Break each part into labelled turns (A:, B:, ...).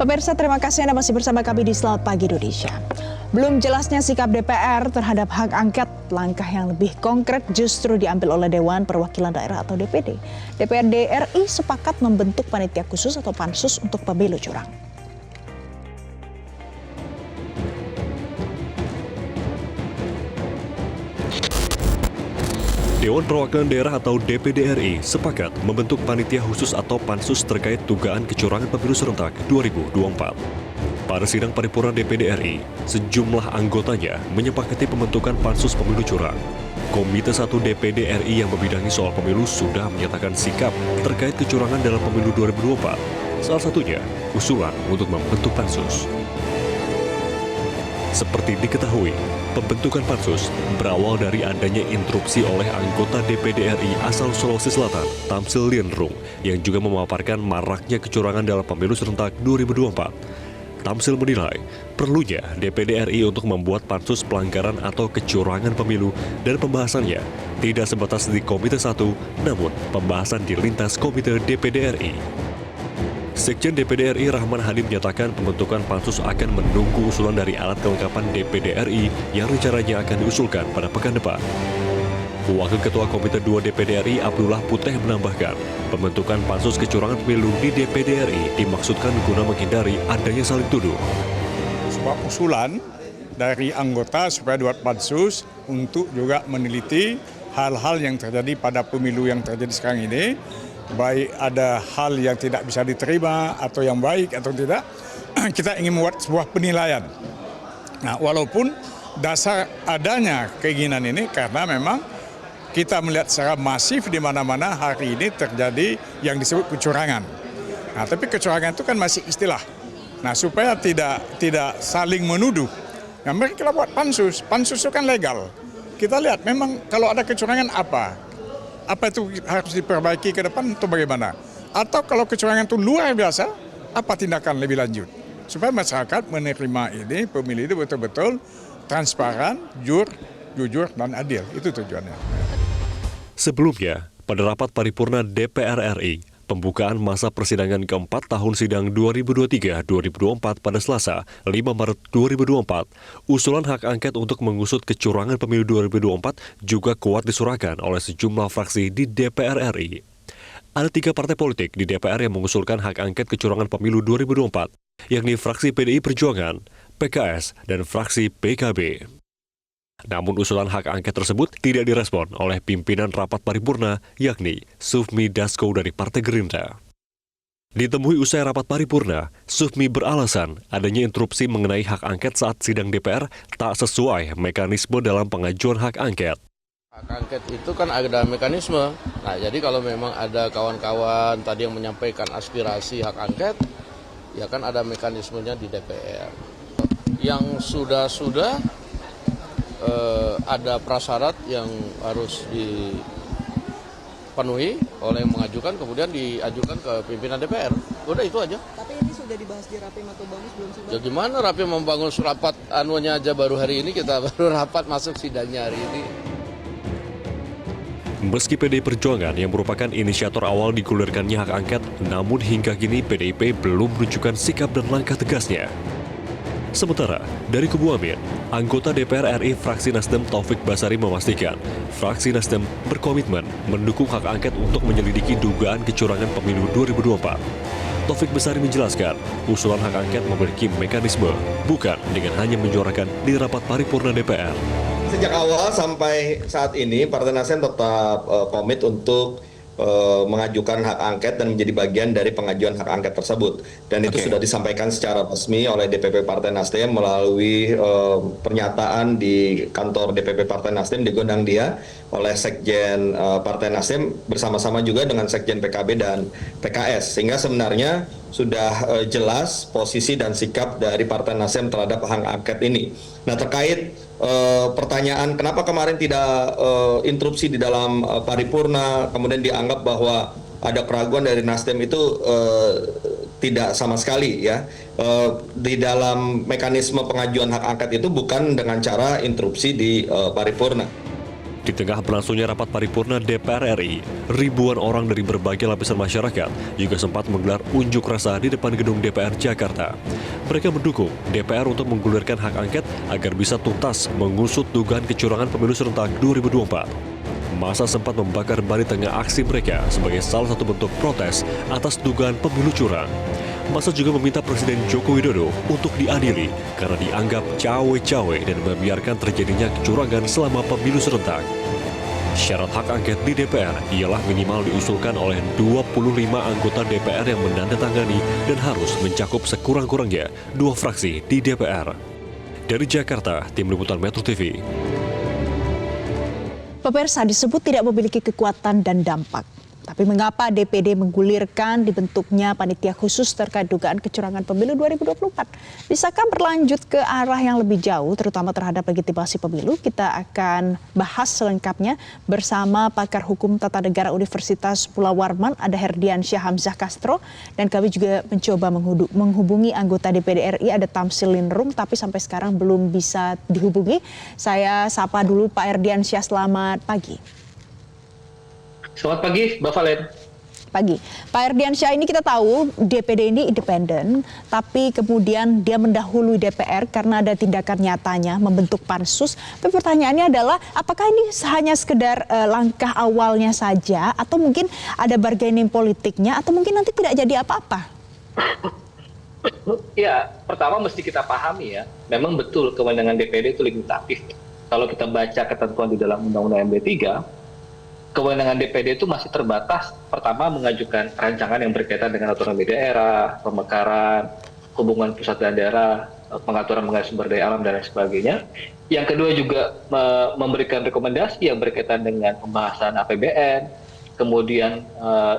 A: Pemirsa, terima kasih Anda masih bersama kami di Selamat Pagi Indonesia. Belum jelasnya sikap DPR terhadap hak angket, langkah yang lebih konkret justru diambil oleh Dewan Perwakilan Daerah atau DPD. DPRD RI sepakat membentuk panitia khusus atau pansus untuk pemilu curang.
B: Dewan Perwakilan Daerah atau DPD RI sepakat membentuk panitia khusus atau pansus terkait dugaan kecurangan pemilu serentak 2024. Pada sidang paripurna DPD RI, sejumlah anggotanya menyepakati pembentukan pansus pemilu curang. Komite 1 DPD RI yang membidangi soal pemilu sudah menyatakan sikap terkait kecurangan dalam pemilu 2024. Salah satunya, usulan untuk membentuk pansus. Seperti diketahui, pembentukan pansus berawal dari adanya interupsi oleh anggota DPD RI asal Sulawesi Selatan, Tamsil Lienrung, yang juga memaparkan maraknya kecurangan dalam pemilu serentak 2024. Tamsil menilai perlunya DPD RI untuk membuat pansus pelanggaran atau kecurangan pemilu dan pembahasannya tidak sebatas di Komite 1, namun pembahasan di lintas Komite DPD RI. Sekjen DPD RI Rahman Hadi menyatakan pembentukan pansus akan menunggu usulan dari alat kelengkapan DPD RI yang rencananya akan diusulkan pada pekan depan. Wakil Ketua Komite 2 DPD RI Abdullah Puteh menambahkan, pembentukan pansus kecurangan pemilu di DPD RI dimaksudkan guna menghindari adanya saling tuduh.
C: Sebuah usulan dari anggota supaya buat pansus untuk juga meneliti hal-hal yang terjadi pada pemilu yang terjadi sekarang ini, baik ada hal yang tidak bisa diterima atau yang baik atau tidak, kita ingin membuat sebuah penilaian. Nah, walaupun dasar adanya keinginan ini karena memang kita melihat secara masif di mana-mana hari ini terjadi yang disebut kecurangan. Nah, tapi kecurangan itu kan masih istilah. Nah, supaya tidak saling menuduh, nah, mari kita buat pansus. Pansus itu kan legal. Kita lihat memang kalau ada kecurangan apa itu harus diperbaiki ke depan atau bagaimana? Atau kalau kecurangan itu luar biasa, apa tindakan lebih lanjut? Supaya masyarakat menerima ini, pemilih itu betul-betul transparan, jujur, dan adil. Itu tujuannya.
B: Sebelumnya, pada rapat paripurna DPR RI, pembukaan masa persidangan keempat tahun sidang 2023-2024 pada Selasa, 5 Maret 2024, usulan hak angket untuk mengusut kecurangan pemilu 2024 juga kuat disurahkan oleh sejumlah fraksi di DPR RI. Ada 3 partai politik di DPR yang mengusulkan hak angket kecurangan pemilu 2024, yakni fraksi PDI Perjuangan, PKS, dan fraksi PKB. Namun usulan hak angket tersebut tidak direspon oleh pimpinan rapat paripurna, yakni Sufmi Dasko dari Partai Gerindra. Ditemui usai rapat paripurna, Sufmi beralasan adanya interupsi mengenai hak angket saat sidang DPR tak sesuai mekanisme dalam pengajuan hak angket.
D: Hak angket itu kan ada mekanisme. Nah, jadi kalau memang ada kawan-kawan tadi yang menyampaikan aspirasi hak angket, ya kan ada mekanismenya di DPR. Yang sudah ada prasyarat yang harus dipenuhi oleh yang mengajukan, kemudian diajukan ke pimpinan DPR. Udah itu aja.
E: Tapi ini sudah dibahas di Rapim atau Bamus belum sih?
D: Ya gimana Rapim membangun rapat anunya aja baru hari ini, kita baru rapat masuk sidangnya hari ini.
B: Meski PDI Perjuangan yang merupakan inisiator awal digulirkannya hak angket, namun hingga kini PDIP belum menunjukkan sikap dan langkah tegasnya. Sementara, dari kubu Amin, anggota DPR RI fraksi Nasdem Taufik Basari memastikan fraksi Nasdem berkomitmen mendukung hak angket untuk menyelidiki dugaan kecurangan pemilu 2024. Taufik Basari menjelaskan, usulan hak angket memiliki mekanisme, bukan dengan hanya menyuarakan di rapat paripurna DPR.
F: Sejak awal sampai saat ini, Partai Nasdem tetap komit untuk mengajukan hak angket dan menjadi bagian dari pengajuan hak angket tersebut. Dan itu sudah disampaikan secara resmi oleh DPP Partai Nasdem melalui pernyataan di kantor DPP Partai Nasdem di Gondang Dia oleh Sekjen Partai Nasdem bersama-sama juga dengan Sekjen PKB dan PKS. Sehingga sebenarnya sudah jelas posisi dan sikap dari Partai Nasdem terhadap hak angket ini. Nah, terkait pertanyaan kenapa kemarin tidak interupsi di dalam paripurna, kemudian dianggap bahwa ada keraguan dari Nasdem itu tidak sama sekali ya. Di dalam mekanisme pengajuan hak angket itu bukan dengan cara interupsi di paripurna.
B: Di tengah berlangsungnya rapat paripurna DPR RI, ribuan orang dari berbagai lapisan masyarakat juga sempat menggelar unjuk rasa di depan gedung DPR Jakarta. Mereka mendukung DPR untuk menggulirkan hak angket agar bisa tuntas mengusut dugaan kecurangan pemilu serentak 2024. Masa sempat membakar ban di tengah aksi mereka sebagai salah satu bentuk protes atas dugaan pemilu curang. Masa juga meminta Presiden Joko Widodo untuk diadili karena dianggap cawe-cawe dan membiarkan terjadinya kecurangan selama pemilu serentak. Syarat hak angket di DPR ialah minimal diusulkan oleh 25 anggota DPR yang menandatangani dan harus mencakup sekurang-kurangnya 2 fraksi di DPR. Dari Jakarta, Tim Liputan Metro TV.
A: Pemirsa disebut tidak memiliki kekuatan dan dampak. Tapi mengapa DPD menggulirkan dibentuknya panitia khusus terkait dugaan kecurangan pemilu 2024? Bisakah berlanjut ke arah yang lebih jauh, terutama terhadap legitimasi pemilu? Kita akan bahas selengkapnya bersama pakar hukum tata negara Universitas Pulau Warman, ada Herdiansyah Hamzah Castro, dan kami juga mencoba menghubungi anggota DPD RI, ada Tamsil Linrum, tapi sampai sekarang belum bisa dihubungi. Saya sapa dulu Pak Herdiansyah, selamat pagi.
G: Selamat pagi, Mbak Valen.
A: Pagi. Pak Herdiansyah, ini kita tahu DPD ini independen, tapi kemudian dia mendahului DPR karena ada tindakan nyatanya membentuk pansus. Tapi pertanyaannya adalah, apakah ini hanya sekedar langkah awalnya saja, atau mungkin ada bargaining politiknya, atau mungkin nanti tidak jadi apa-apa?
G: Ya, pertama mesti kita pahami ya, memang betul kewenangan DPD itu limitatif. Kalau kita baca ketentuan di dalam Undang-Undang MD 3, kewenangan DPD itu masih terbatas, pertama mengajukan rancangan yang berkaitan dengan otonomi daerah, pemekaran, hubungan pusat dan daerah, pengaturan mengenai sumber daya alam dan lain sebagainya. Yang kedua juga memberikan rekomendasi yang berkaitan dengan pembahasan APBN, kemudian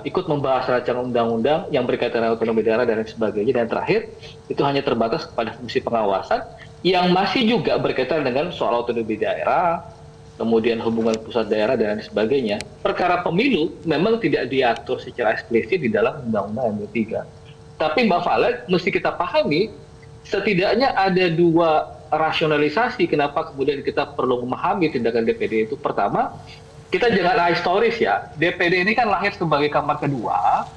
G: ikut membahas rancangan undang-undang yang berkaitan dengan otonomi daerah dan lain sebagainya. Dan terakhir, itu hanya terbatas kepada fungsi pengawasan yang masih juga berkaitan dengan soal otonomi daerah, kemudian hubungan pusat daerah dan lain sebagainya. Perkara pemilu memang tidak diatur secara eksplisit di dalam Undang-Undang MD 3. Tapi Mbak Valen, mesti kita pahami, setidaknya ada 2 rasionalisasi kenapa kemudian kita perlu memahami tindakan DPD itu. Pertama, kita jangan historis ya, DPD ini kan lahir sebagai kamar kedua,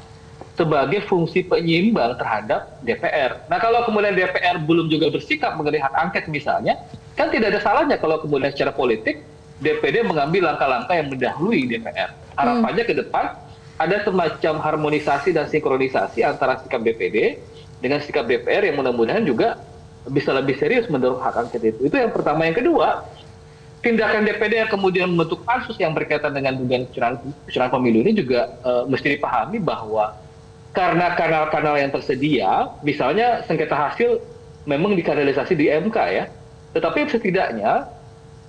G: sebagai fungsi penyeimbang terhadap DPR. Nah, kalau kemudian DPR belum juga bersikap mengenai hak angket misalnya, kan tidak ada salahnya kalau kemudian secara politik DPD mengambil langkah-langkah yang mendahului DPR. Harapannya ke depan ada semacam harmonisasi dan sinkronisasi antara sikap DPD dengan sikap DPR yang mudah-mudahan juga bisa lebih serius mendorong hak angket itu. Itu yang pertama. Yang kedua, tindakan DPD yang kemudian membentuk pansus yang berkaitan dengan dugaan kecurangan pemilu ini juga mesti dipahami bahwa karena kanal-kanal yang tersedia, misalnya sengketa hasil memang dikanalisasi di MK ya, tetapi setidaknya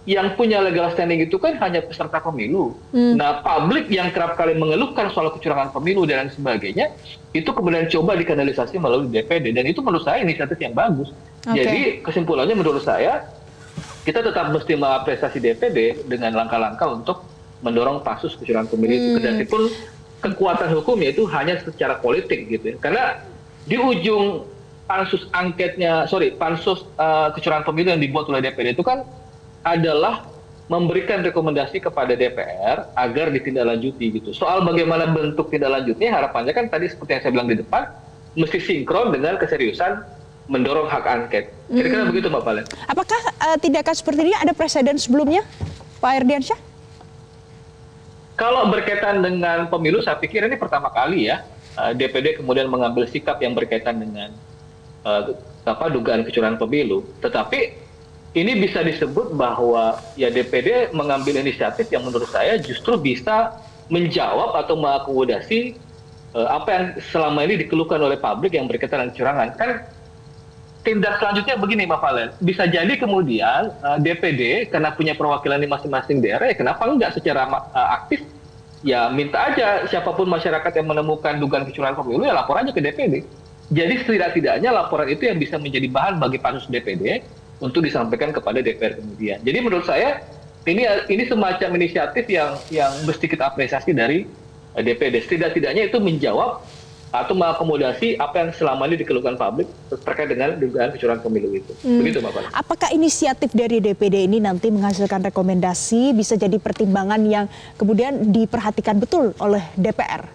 G: yang punya legal standing itu kan hanya peserta pemilu. Nah, publik yang kerap kali mengeluhkan soal kecurangan pemilu dan lain sebagainya, itu kemudian coba dikanalisasi melalui DPD. Dan itu menurut saya inisiatif yang bagus. Jadi kesimpulannya menurut saya, kita tetap mesti mengapresiasi DPD dengan langkah-langkah untuk mendorong pansus kecurangan pemilu itu. Kedatipun kekuatan hukumnya itu hanya secara politik gitu ya. Karena di ujung pansus kecurangan pemilu yang dibuat oleh DPD itu kan adalah memberikan rekomendasi kepada DPR agar ditindaklanjuti gitu. Soal bagaimana bentuk tindak lanjutnya, harapannya kan tadi seperti yang saya bilang di depan, mesti sinkron dengan keseriusan mendorong hak angket. Kira-kira begitu Mbak Valen.
A: Apakah tindakan seperti ini ada presiden sebelumnya, Pak Herdiansyah?
G: Kalau berkaitan dengan pemilu, saya pikir ini pertama kali ya DPD kemudian mengambil sikap yang berkaitan dengan dugaan kecurangan pemilu. Tetapi ini bisa disebut bahwa ya DPD mengambil inisiatif yang menurut saya justru bisa menjawab atau mengakomodasi apa yang selama ini dikeluhkan oleh publik yang berkaitan dengan kecurangan. Kan tindak selanjutnya begini Mbak Valen, bisa jadi kemudian DPD karena punya perwakilan di masing-masing daerah, ya kenapa enggak secara aktif ya minta aja siapapun masyarakat yang menemukan dugaan kecurangan pemilu ya lapor aja ke DPD. Jadi setidak-tidaknya laporan itu yang bisa menjadi bahan bagi pansus DPD untuk disampaikan kepada DPR kemudian. Jadi menurut saya ini semacam inisiatif yang mesti kita apresiasi dari DPD. Setidak-tidaknya itu menjawab atau mengakomodasi apa yang selama ini dikeluhkan publik terkait dengan dugaan kecurangan pemilu itu. Begitu, Mbak Fadli.
A: Apakah inisiatif dari DPD ini nanti menghasilkan rekomendasi bisa jadi pertimbangan yang kemudian diperhatikan betul oleh DPR?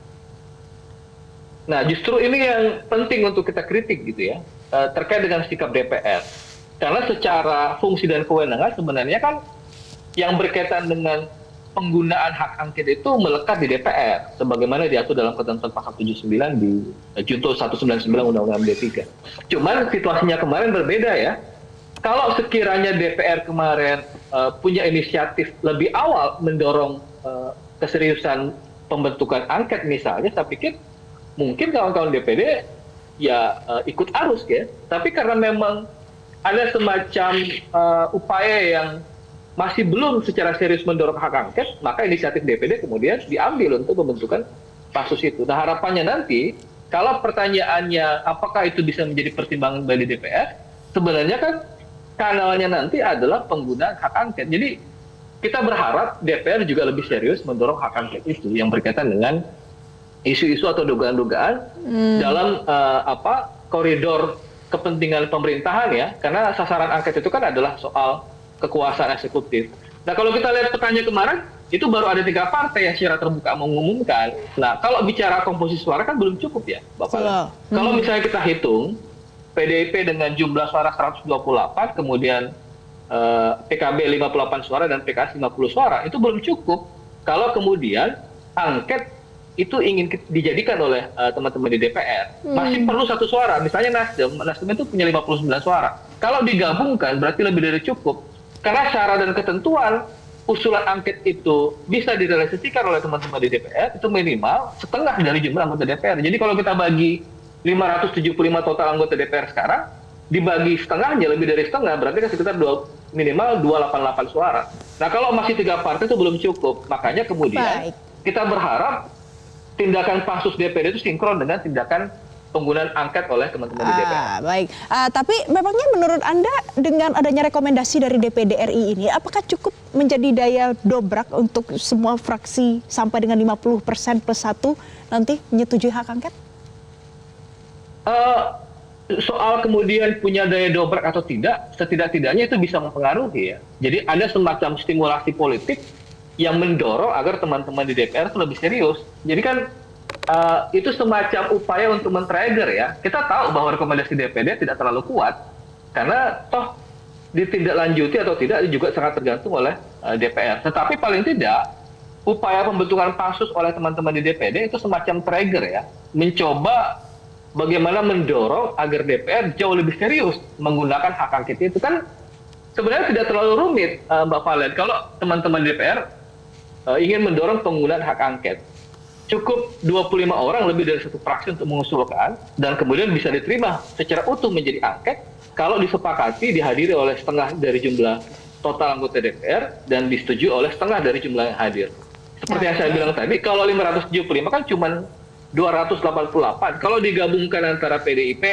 G: Nah, justru ini yang penting untuk kita kritik gitu ya, terkait dengan sikap DPR. Karena secara fungsi dan kewenangan sebenarnya kan yang berkaitan dengan penggunaan hak angket itu melekat di DPR, sebagaimana diatur dalam ketentuan pasal 79 di Junto 199 Undang-Undang MD3. Cuman situasinya kemarin berbeda ya. Kalau sekiranya DPR kemarin punya inisiatif lebih awal mendorong keseriusan pembentukan angket misalnya, saya pikir mungkin kawan-kawan DPD ya ikut arus ya. Tapi karena memang ada semacam upaya yang masih belum secara serius mendorong hak angket, maka inisiatif DPD kemudian diambil untuk pembentukan pansus itu. Nah, harapannya nanti, kalau pertanyaannya apakah itu bisa menjadi pertimbangan bagi DPR, sebenarnya kan kanalnya nanti adalah penggunaan hak angket. Jadi kita berharap DPR juga lebih serius mendorong hak angket itu yang berkaitan dengan isu-isu atau dugaan-dugaan dalam koridor kepentingan pemerintahan ya, karena sasaran angket itu kan adalah soal kekuasaan eksekutif. Nah, kalau kita lihat petanya kemarin, itu baru ada 3 partai yang secara terbuka mengumumkan. Nah, kalau bicara komposisi suara kan belum cukup ya, Bapak. Kalau misalnya kita hitung, PDIP dengan jumlah suara 128, kemudian PKB 58 suara dan PKS 50 suara, itu belum cukup. Kalau kemudian angket itu ingin dijadikan oleh teman-teman di DPR, masih perlu 1 suara. Misalnya Nasdem itu punya 59 suara. Kalau digabungkan berarti lebih dari cukup. Karena syarat dan ketentuan usulan angket itu bisa direalisasikan oleh teman-teman di DPR, itu minimal setengah dari jumlah anggota DPR. Jadi kalau kita bagi 575 total anggota DPR sekarang, dibagi setengahnya, lebih dari setengah, berarti kan sekitar minimal 288 suara. Nah, kalau masih 3 partai itu belum cukup. Makanya kemudian kita berharap tindakan pansus DPD itu sinkron dengan tindakan penggunaan angket oleh teman-teman di DPR.
A: Baik, tapi memangnya menurut Anda dengan adanya rekomendasi dari DPD RI ini, apakah cukup menjadi daya dobrak untuk semua fraksi sampai dengan 50% plus 1 nanti menyetujui hak angket?
G: Soal kemudian punya daya dobrak atau tidak, setidak-tidaknya itu bisa mempengaruhi ya. Jadi ada semacam stimulasi politik yang mendorong agar teman-teman di DPR itu lebih serius. Jadi kan itu semacam upaya untuk men-trigger ya. Kita tahu bahwa rekomendasi DPD tidak terlalu kuat, karena toh ditindaklanjuti atau tidak juga sangat tergantung oleh DPR. Tetapi paling tidak, upaya pembentukan pansus oleh teman-teman di DPD itu semacam trigger ya, mencoba bagaimana mendorong agar DPR jauh lebih serius menggunakan hak angket itu. Kan sebenarnya tidak terlalu rumit, Mbak Valen, kalau teman-teman DPR ingin mendorong penggunaan hak angket. Cukup 25 orang lebih dari 1 fraksi untuk mengusulkan, dan kemudian bisa diterima secara utuh menjadi angket kalau disepakati dihadiri oleh setengah dari jumlah total anggota DPR dan disetujui oleh setengah dari jumlah yang hadir. Seperti yang saya bilang tadi, kalau 575 kan cuma 288. Kalau digabungkan antara PDIP,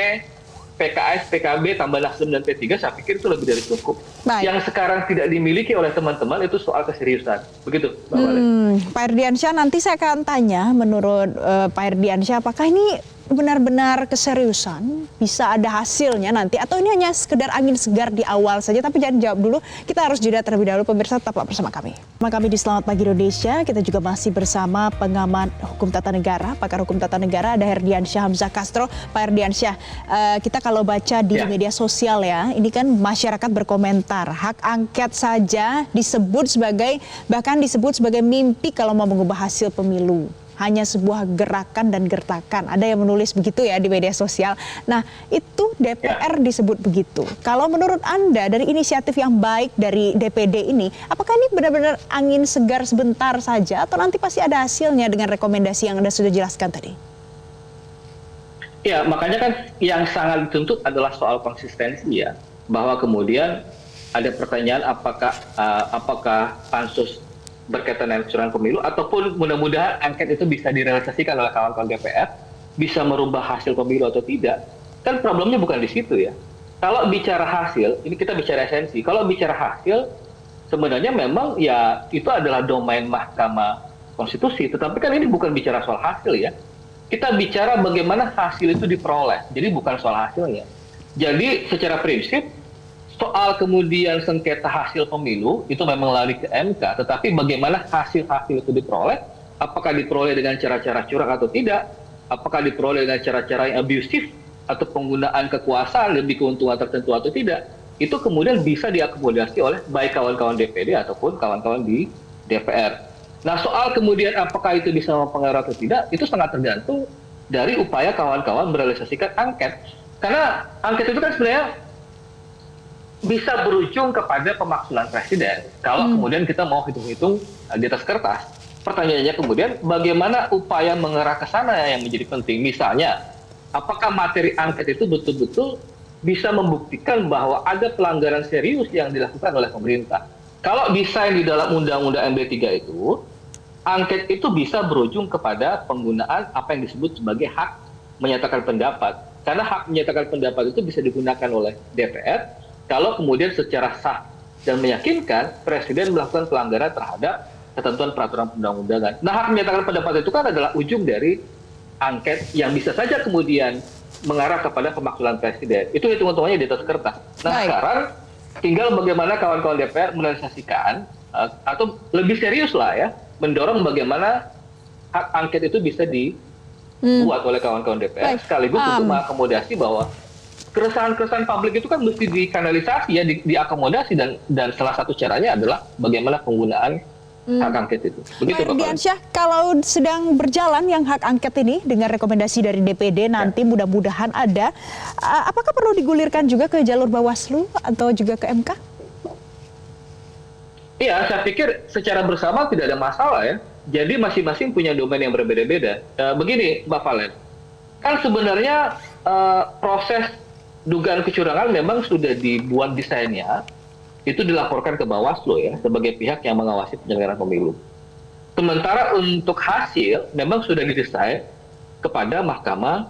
G: PKS, PKB, tambah Nasdem dan P3, saya pikir itu lebih dari cukup. Yang sekarang tidak dimiliki oleh teman-teman itu soal keseriusan. Begitu, Mbak Valen.
A: Pak Erdiansyah, nanti saya akan tanya menurut Pak Erdiansyah, apakah ini benar-benar keseriusan, bisa ada hasilnya nanti, atau ini hanya sekedar angin segar di awal saja? Tapi jangan jawab dulu, kita harus jeda terlebih dahulu. Pemirsa, tetaplah bersama kami. Bersama kami di Selamat Pagi Indonesia, kita juga masih bersama pengamat hukum tata negara, pakar hukum tata negara, ada Herdiansyah Hamzah Castro. Pak Herdiansyah, kita kalau baca di media sosial ya, ini kan masyarakat berkomentar, hak angket saja bahkan disebut sebagai mimpi kalau mau mengubah hasil pemilu. Hanya sebuah gerakan dan gertakan. Ada yang menulis begitu ya di media sosial. Nah, itu DPR disebut begitu. Kalau menurut Anda dari inisiatif yang baik dari DPD ini, apakah ini benar-benar angin segar sebentar saja atau nanti pasti ada hasilnya dengan rekomendasi yang Anda sudah jelaskan tadi?
G: Ya, makanya kan yang sangat dituntut adalah soal konsistensi ya. Bahwa kemudian ada pertanyaan apakah pansus berkaitan dengan kecurangan pemilu, ataupun mudah-mudahan angket itu bisa direalisasikan oleh kawan-kawan DPR, bisa merubah hasil pemilu atau tidak. Kan problemnya bukan di situ ya. Kalau bicara hasil, ini kita bicara esensi. Kalau bicara hasil, sebenarnya memang ya itu adalah domain Mahkamah Konstitusi. Tetapi kan ini bukan bicara soal hasil ya. kita bicara bagaimana hasil itu diperoleh. Jadi bukan soal hasilnya. Jadi secara prinsip, soal kemudian sengketa hasil pemilu itu memang lari ke MK, tetapi bagaimana hasil-hasil itu diperoleh, apakah diperoleh dengan cara-cara curang atau tidak, apakah diperoleh dengan cara-cara yang abusif, atau penggunaan kekuasaan demi keuntungan tertentu atau tidak, itu kemudian bisa diakomodasi oleh baik kawan-kawan DPD ataupun kawan-kawan di DPR. Nah, soal kemudian apakah itu bisa mempengaruhi atau tidak, itu sangat tergantung dari upaya kawan-kawan merealisasikan angket. Karena angket itu kan sebenarnya bisa berujung kepada pemakzulan presiden. Kalau kemudian kita mau hitung-hitung di atas kertas, pertanyaannya kemudian bagaimana upaya mengarah ke sana yang menjadi penting. Misalnya, apakah materi angket itu betul-betul bisa membuktikan bahwa ada pelanggaran serius yang dilakukan oleh pemerintah. Kalau desain di dalam Undang-Undang MD3 itu, angket itu bisa berujung kepada penggunaan apa yang disebut sebagai hak menyatakan pendapat. Karena hak menyatakan pendapat itu bisa digunakan oleh DPR kalau kemudian secara sah dan meyakinkan Presiden melakukan pelanggaran terhadap ketentuan peraturan perundang-undangan. Nah, hak menyatakan pendapat itu kan adalah ujung dari angket yang bisa saja kemudian mengarah kepada pemakzulan Presiden. Itu hitung-hitungannya di atas kertas. Nah, sekarang tinggal bagaimana kawan-kawan DPR merealisasikan atau lebih serius lah ya, mendorong bagaimana hak angket itu bisa dibuat oleh kawan-kawan DPR sekaligus untuk mengakomodasi bahwa keresahan-keresahan publik itu kan mesti dikanalisasi ya, diakomodasi dan salah satu caranya adalah bagaimana penggunaan hak angket itu. Begitu Pak
A: Ardiansyah, kalau sedang berjalan yang hak angket ini dengan rekomendasi dari DPD nanti mudah-mudahan ada, apakah perlu digulirkan juga ke jalur Bawaslu atau juga ke MK?
G: Iya, saya pikir secara bersama tidak ada masalah ya. Jadi masing-masing punya domain yang berbeda-beda. Begini, Mbak Valen, kan sebenarnya proses dugaan kecurangan memang sudah dibuat desainnya, itu dilaporkan ke Bawaslu ya, sebagai pihak yang mengawasi penyelenggaraan pemilu. Sementara untuk hasil memang sudah didesain kepada Mahkamah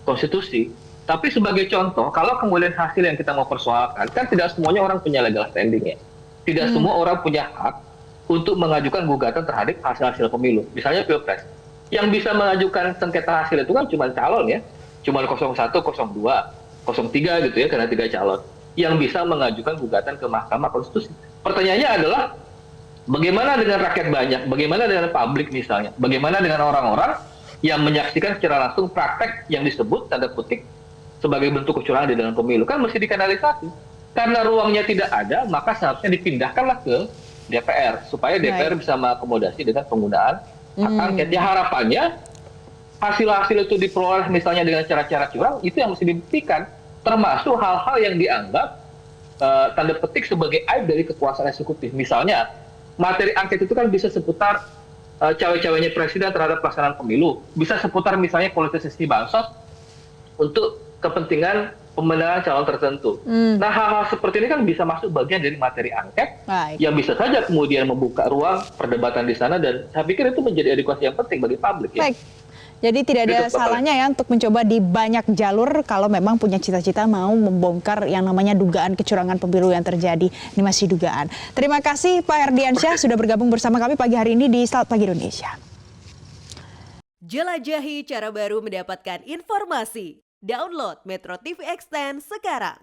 G: Konstitusi. Tapi sebagai contoh, kalau kemudian hasil yang kita mau persoalkan, kan tidak semuanya orang punya legal standing ya. Tidak semua orang punya hak untuk mengajukan gugatan terhadap hasil-hasil pemilu. Misalnya Pilpres. Yang bisa mengajukan sengketa hasil itu kan cuma calon ya. Cuma 01, 02, 03 gitu ya, karena 3 calon. Yang bisa mengajukan gugatan ke Mahkamah Konstitusi. Pertanyaannya adalah, bagaimana dengan rakyat banyak? Bagaimana dengan publik misalnya? Bagaimana dengan orang-orang yang menyaksikan secara langsung praktek yang disebut, tanda kutip, sebagai bentuk kecurangan di dalam pemilu? Kan mesti dikanalisasi. Karena ruangnya tidak ada, maka seharusnya dipindahkanlah ke DPR supaya DPR bisa mengakomodasi dengan penggunaan hak angket. Ya harapannya hasil-hasil itu diperoleh misalnya dengan cara-cara curang, itu yang mesti dibuktikan, termasuk hal-hal yang dianggap tanda petik sebagai aib dari kekuasaan eksekutif. Misalnya materi angket itu kan bisa seputar cawe-cawenya presiden terhadap pelaksanaan pemilu, bisa seputar misalnya politisasi bansos untuk kepentingan pemenangan calon tertentu. Nah, hal-hal seperti ini kan bisa masuk bagian dari materi angket yang bisa saja kemudian membuka ruang perdebatan di sana, dan saya pikir itu menjadi edukasi yang penting bagi publik ya.
A: Baik. Jadi tidak ada salahnya ya untuk mencoba di banyak jalur kalau memang punya cita-cita mau membongkar yang namanya dugaan kecurangan pemilu yang terjadi. Ini masih dugaan. Terima kasih Pak Ardiansyah sudah bergabung bersama kami pagi hari ini di Selamat Pagi Indonesia.
H: Jelajahi cara baru mendapatkan informasi. Download Metro TV Extend sekarang.